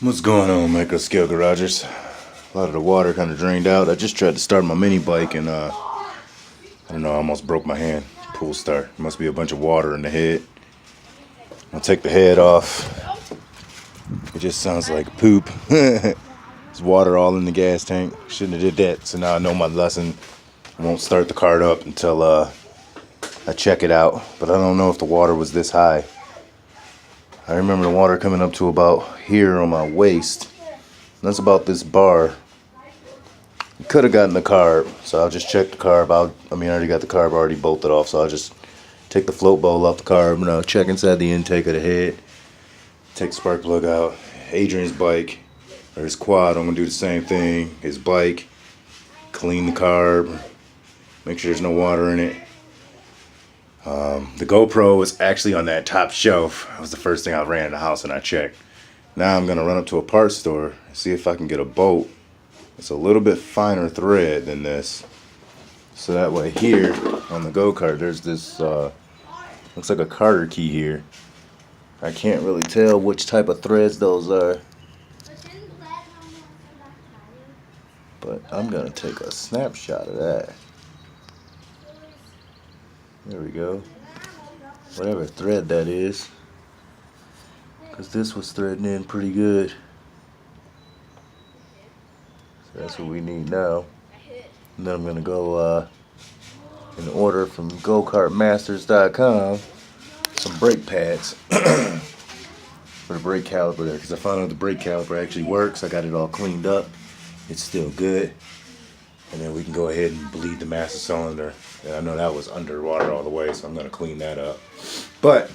What's going on, micro scale garagers? A lot of the water kind of drained out. I just tried to start my mini bike and I don't know, I almost broke my hand. Pull start. Must be a bunch of water in the head. I'll take the head off. It just sounds like poop. There's water all in the gas tank. Shouldn't have did that. So now I know my lesson. I won't start the cart up until I check it out. But I don't know if the water was this high. I remember the water coming up to about here on my waist. That's about this bar. Could have gotten the carb, so I'll just check the carb out. I already got the carb already bolted off, so I'll just take the float bowl off the carb and I'll check inside the intake of the head. Take the spark plug out. Adrian's bike, or his quad, I'm going to do the same thing. His bike, clean the carb, make sure there's no water in it. The GoPro was actually on that top shelf. That was the first thing I ran in the house and I checked. Now I'm going to run up to a parts store and see if I can get a bolt. It's a little bit finer thread than this. So that way here on the go-kart there's this, looks like a Carter key here. I can't really tell which type of threads those are. But I'm going to take a snapshot of that. There we go. Whatever thread that is. Because this was threading in pretty good. So that's what we need now. And then I'm going to go and order from GoKartMasters.com some brake pads for the brake caliper there. Because I found out the brake caliper actually works. I got it all cleaned up. It's still good. And then we can go ahead and bleed the master cylinder. And I know that was underwater all the way, so I'm going to clean that up. But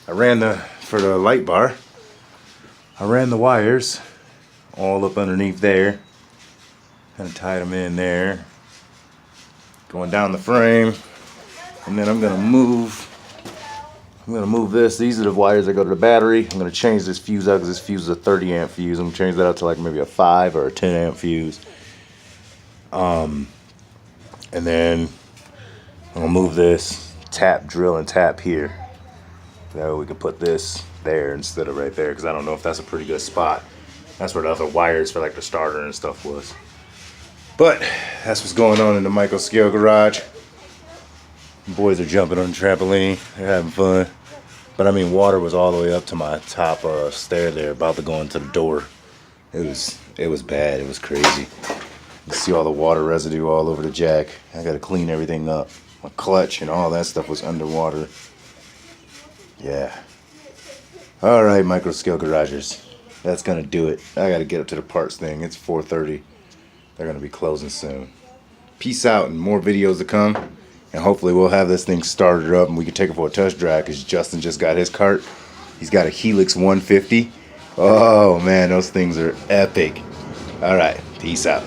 I ran for the light bar, I ran the wires all up underneath there. Kind of tied them in there. Going down the frame. And then I'm going to move this. These are the wires that go to the battery. I'm going to change this fuse out because this fuse is a 30 amp fuse. I'm going to change that out to like maybe a 5 or a 10 amp fuse. And then I'm going to move this drill and tap here. That way we can put this there instead of right there, because I don't know if that's a pretty good spot. That's where the other wires for like the starter and stuff was. But that's what's going on in the micro scale garage. The boys are jumping on the trampoline. They're having fun. But water was all the way up to my top stair there, about to go into the door. It was bad. It was crazy. You see all the water residue all over the jack. I gotta clean everything up. My clutch and all that stuff was underwater. Yeah. Alright, micro scale garagers. That's gonna do it. I gotta get up to the parts thing. It's 4:30. They're gonna be closing soon. Peace out, and more videos to come. And hopefully we'll have this thing started up and we can take it for a test drive, because Justin just got his cart. He's got a Helix 150. Oh man, those things are epic. Alright, peace out.